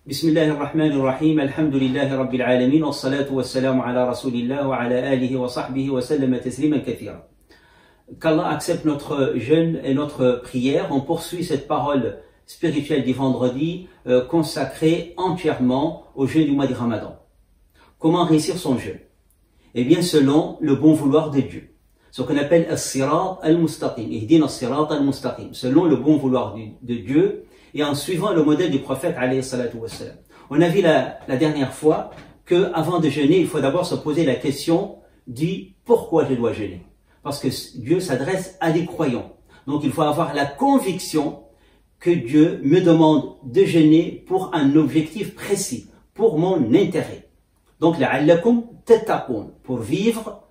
بسم الله الرحمن الرحيم الحمد لله رب العالمين والصلاة والسلام على رسول الله وعلى آله وصحبه وسلم تسليما كثيرا. Qu'Allah accepte notre jeûne et notre prière. On poursuit cette parole spirituelle du vendredi consacrée entièrement au jeûne du mois de Ramadan. Comment réussir son jeûne? Eh bien selon le bon vouloir de Dieu. Ce qu'on appelle as-sirat al-mustaqim. Ihdina as-sirat al-mustaqim. Selon le bon vouloir de Dieu et en suivant le modèle du prophète alayhi salatu wassalam. On a vu la dernière fois que avant de jeûner, il faut d'abord se poser la question du pourquoi je dois jeûner. Parce que Dieu s'adresse à des croyants. Donc il faut avoir la conviction que Dieu me demande de jeûner pour un objectif précis, pour mon intérêt. Donc la'allakum tattaqun, pour vivre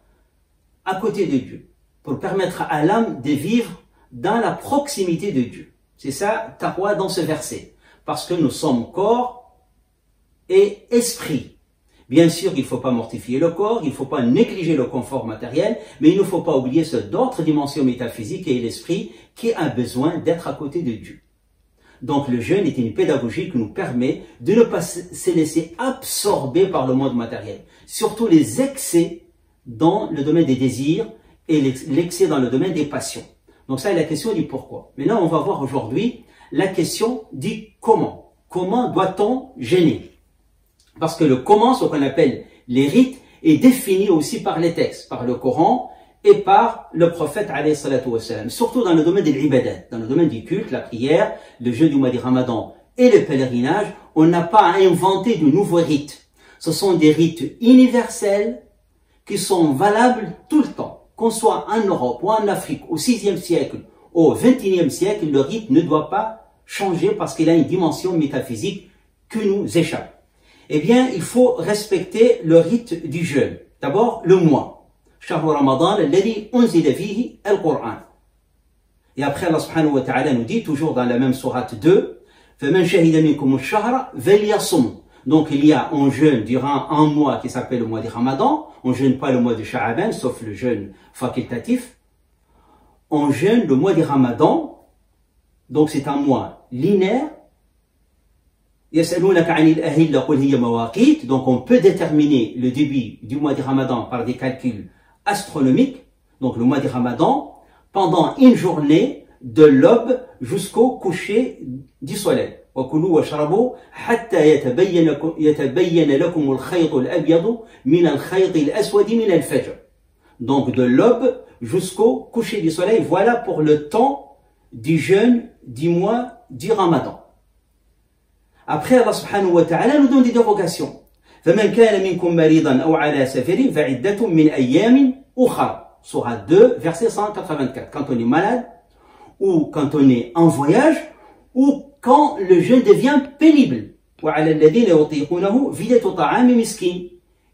à côté de Dieu, pour permettre à l'âme de vivre dans la proximité de Dieu. C'est ça, taqwa dans ce verset. Parce que nous sommes corps et esprit. Bien sûr, il ne faut pas mortifier le corps, il ne faut pas négliger le confort matériel, mais il ne faut pas oublier d'autres dimensions métaphysiques et l'esprit qui a besoin d'être à côté de Dieu. Donc le jeûne est une pédagogie qui nous permet de ne pas se laisser absorber par le monde matériel. Surtout les excès dans le domaine des désirs et l'excès dans le domaine des passions. Donc ça est la question du pourquoi. Maintenant, on va voir aujourd'hui la question du comment. Comment doit-on jeûner? Parce que le comment, ce qu'on appelle les rites, est défini aussi par les textes, par le Coran et par le prophète alayhi salatu wassalam. Surtout dans le domaine de l'ibadat, dans le domaine du culte, la prière, le jeûne du mois de Ramadan et le pèlerinage, on n'a pas à inventer de nouveaux rites. Ce sont des rites universels qui sont valables tout le temps. Qu'on soit en Europe ou en Afrique au 6e siècle, au 21e siècle, le rite ne doit pas changer parce qu'il a une dimension métaphysique qui nous échappe. Eh bien, il faut respecter le rite du jeûne. D'abord, le mois. Shahru Ramadan, alladhi unzila fihi al-Qur'an. Et après, Allah subhanahu wa ta'ala nous dit, toujours dans la même sourate 2, فَمَنْ شَهِدَ مِنْكُمُ الشَّهْرَ فَلْيَصُمْ. Donc il y a un jeûne durant un mois qui s'appelle le mois de Ramadan. On ne jeûne pas le mois de Sha'aban, sauf le jeûne facultatif. On jeûne le mois de Ramadan. Donc c'est un mois linéaire. Donc on peut déterminer le début du mois de Ramadan par des calculs astronomiques. Donc le mois de Ramadan, pendant une journée de l'aube jusqu'au coucher du soleil. وكلوا واشربوا حتى يتبين لكم الخيط الأبيض من الخيط الأسود من الفجر. Donc de l'aube jusqu'au coucher du soleil, voilà pour le temps du jeûne du mois du Ramadan. Après, Allah subhanahu wa ta'ala nous donne des dérogations. فمن كان منكم مريضا أو على سفر فعدة من أيام أخرى. Sourate 2, verset 184. Quand on est malade, ou quand on est en voyage, ou quand le jeûne devient pénible.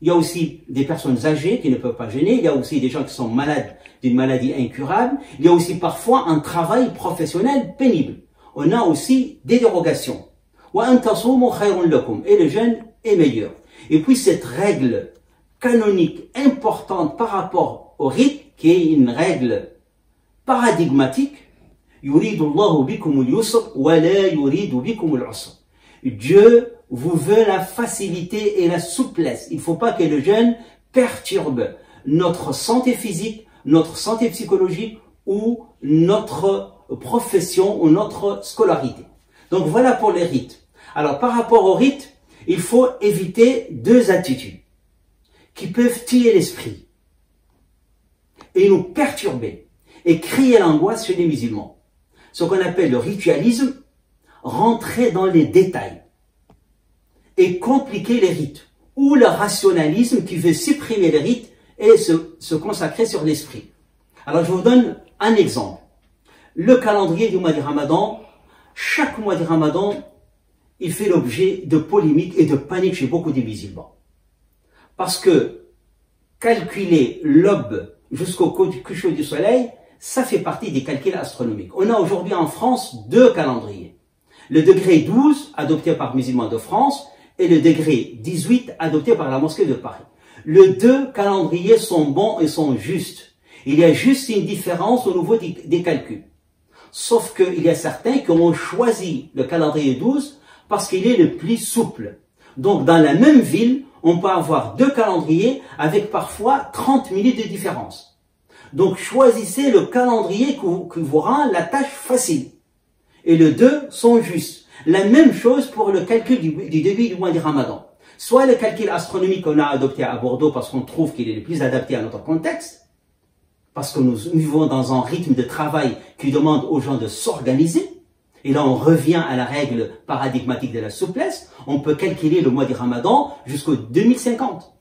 Il y a aussi des personnes âgées qui ne peuvent pas jeûner, il y a aussi des gens qui sont malades d'une maladie incurable, il y a aussi parfois un travail professionnel pénible. On a aussi des dérogations. Et le jeûne est meilleur. Et puis cette règle canonique importante par rapport au rite, qui est une règle paradigmatique, Dieu vous veut la facilité et la souplesse. Il ne faut pas que le jeûne perturbe notre santé physique, notre santé psychologique ou notre profession ou notre scolarité. Donc voilà pour les rites. Alors par rapport aux rites, il faut éviter deux attitudes qui peuvent tuer l'esprit et nous perturber et créer l'angoisse chez les musulmans. Ce qu'on appelle le ritualisme, rentrer dans les détails et compliquer les rites, ou le rationalisme qui veut supprimer les rites et se consacrer sur l'esprit. Alors je vous donne un exemple. Le calendrier du mois de Ramadan, chaque mois de Ramadan, il fait l'objet de polémiques et de panique chez beaucoup de musulmans. Parce que calculer l'aube jusqu'au coucher du soleil, ça fait partie des calculs astronomiques. On a aujourd'hui en France deux calendriers. Le degré 12, adopté par musulmans de France, et le degré 18, adopté par la mosquée de Paris. Les deux calendriers sont bons et sont justes. Il y a juste une différence au niveau des calculs. Sauf qu'il y a certains qui ont choisi le calendrier 12 parce qu'il est le plus souple. Donc, dans la même ville, on peut avoir 2 calendriers avec parfois 30 minutes de différence. Donc, choisissez le calendrier qui vous rend la tâche facile. Et les deux sont justes. La même chose pour le calcul du début du mois du Ramadan. Soit le calcul astronomique qu'on a adopté à Bordeaux parce qu'on trouve qu'il est le plus adapté à notre contexte, parce que nous vivons dans un rythme de travail qui demande aux gens de s'organiser. Et là, on revient à la règle paradigmatique de la souplesse. On peut calculer le mois du Ramadan jusqu'au 2050.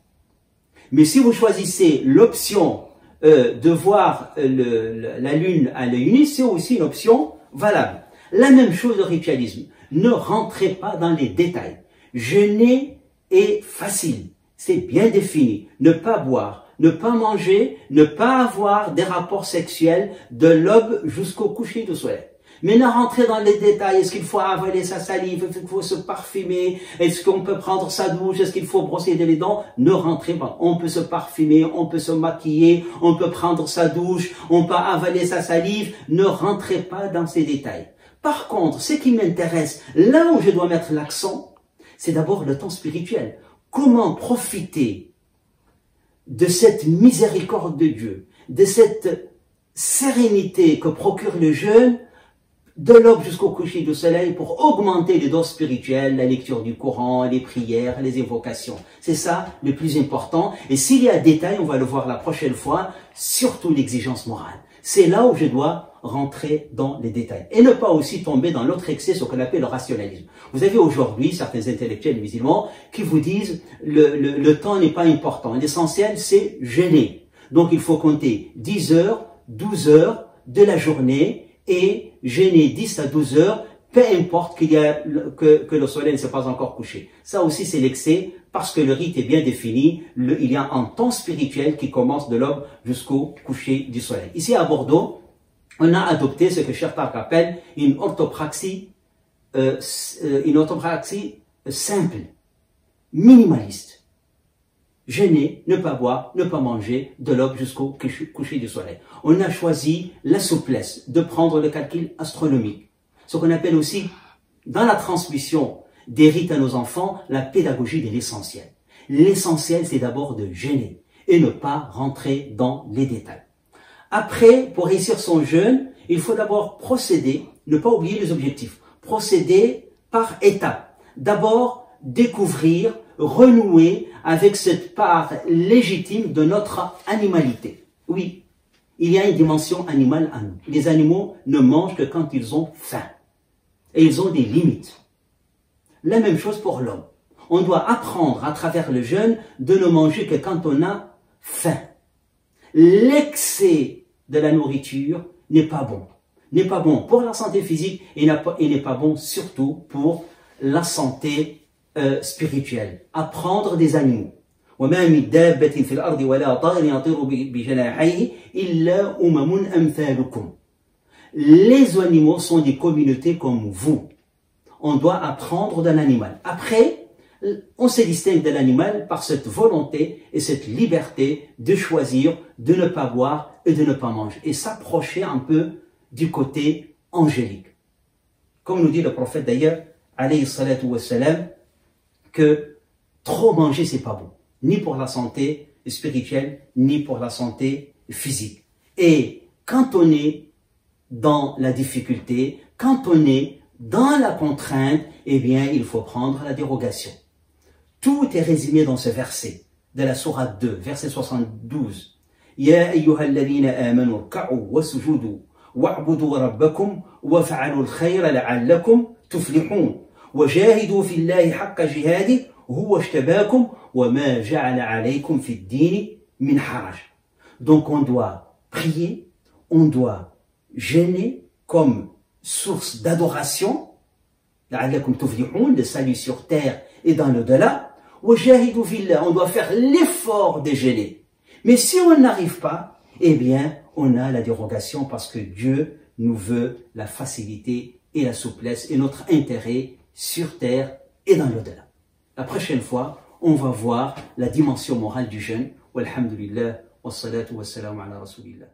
Mais si vous choisissez l'option de voir la lune à l'œil nu, c'est aussi une option valable. La même chose au ritualisme. Ne rentrez pas dans les détails. Jeûner est facile. C'est bien défini. Ne pas boire, ne pas manger, ne pas avoir des rapports sexuels de l'aube jusqu'au coucher du soleil. Mais ne rentrez dans les détails. Est-ce qu'il faut avaler sa salive? Est-ce qu'il faut se parfumer? Est-ce qu'on peut prendre sa douche? Est-ce qu'il faut brosser les dents? Ne rentrez pas. On peut se parfumer, on peut se maquiller, on peut prendre sa douche, on peut avaler sa salive. Ne rentrez pas dans ces détails. Par contre, ce qui m'intéresse, là où je dois mettre l'accent, c'est d'abord le temps spirituel. Comment profiter de cette miséricorde de Dieu, de cette sérénité que procure le jeûne, de l'aube jusqu'au coucher du soleil, pour augmenter les dons spirituels, la lecture du Coran, les prières, les invocations. C'est ça le plus important. Et s'il y a détail, on va le voir la prochaine fois, surtout l'exigence morale. C'est là où je dois rentrer dans les détails. Et ne pas aussi tomber dans l'autre excès, ce qu'on appelle le rationalisme. Vous avez aujourd'hui certains intellectuels musulmans qui vous disent le temps n'est pas important. L'essentiel, c'est jeûner. Donc il faut compter 10 heures, 12 heures de la journée et jeûner 10 à 12 heures, peu importe que le soleil ne s'est pas encore couché. Ça aussi, c'est l'excès, parce que le rite est bien défini. Il y a un temps spirituel qui commence de l'aube jusqu'au coucher du soleil. Ici, à Bordeaux, on a adopté ce que Cheikh Tark appelle une orthopraxie simple, minimaliste. Jeûner, ne pas boire, ne pas manger de l'aube jusqu'au coucher du soleil. On a choisi la souplesse de prendre le calcul astronomique. Ce qu'on appelle aussi, dans la transmission des rites à nos enfants, la pédagogie de l'essentiel. L'essentiel, c'est d'abord de jeûner et ne pas rentrer dans les détails. Après, pour réussir son jeûne, il faut d'abord procéder, ne pas oublier les objectifs, procéder par étapes. D'abord, découvrir, renouer avec cette part légitime de notre animalité. Oui, il y a une dimension animale à nous. Les animaux ne mangent que quand ils ont faim. Et ils ont des limites. La même chose pour l'homme. On doit apprendre à travers le jeûne de ne manger que quand on a faim. L'excès de la nourriture n'est pas bon. N'est pas bon pour la santé physique et n'est pas bon surtout pour la santé spirituelle. Apprendre des animaux. وما من دابة في الأرض ولا طائر يطير بجناحيه إلا أمم أمثالكم. Les animaux sont des communautés comme vous. On doit apprendre d'un animal. Après, on se distingue de l'animal par cette volonté et cette liberté de choisir, de ne pas boire et de ne pas manger. Et s'approcher un peu du côté angélique. Comme nous dit le prophète d'ailleurs, alayhi salatu wassalam, que trop manger, c'est pas bon. Ni pour la santé spirituelle, ni pour la santé physique. Et quand on est dans la difficulté, quand on est dans la contrainte, eh bien, il faut prendre la dérogation. Tout est résumé dans ce verset de la sourate 2, verset 72. Ya ayyuhalladhina amanu rka'u wasjudu wa'budu rabbakum waf'alu al-khayra la'allakum tuflihun wajahidu fillahi haqqa jihadi huwa ijtabakum wama ja'ala alaykum fi ad-din min haraj. Donc on doit prier, on doit jeûner comme source d'adoration, la'allakum tuflihun, le salut sur terre et dans l'au-delà. Wajahidu fillah, on doit faire l'effort de jeûner. Mais si on n'arrive pas, eh bien, on a la dérogation parce que Dieu nous veut la facilité et la souplesse et notre intérêt sur terre et dans l'au-delà. La prochaine fois, on va voir la dimension morale du jeûne. Walhamdulillah, wassalatu wassalamu ala rasulillah.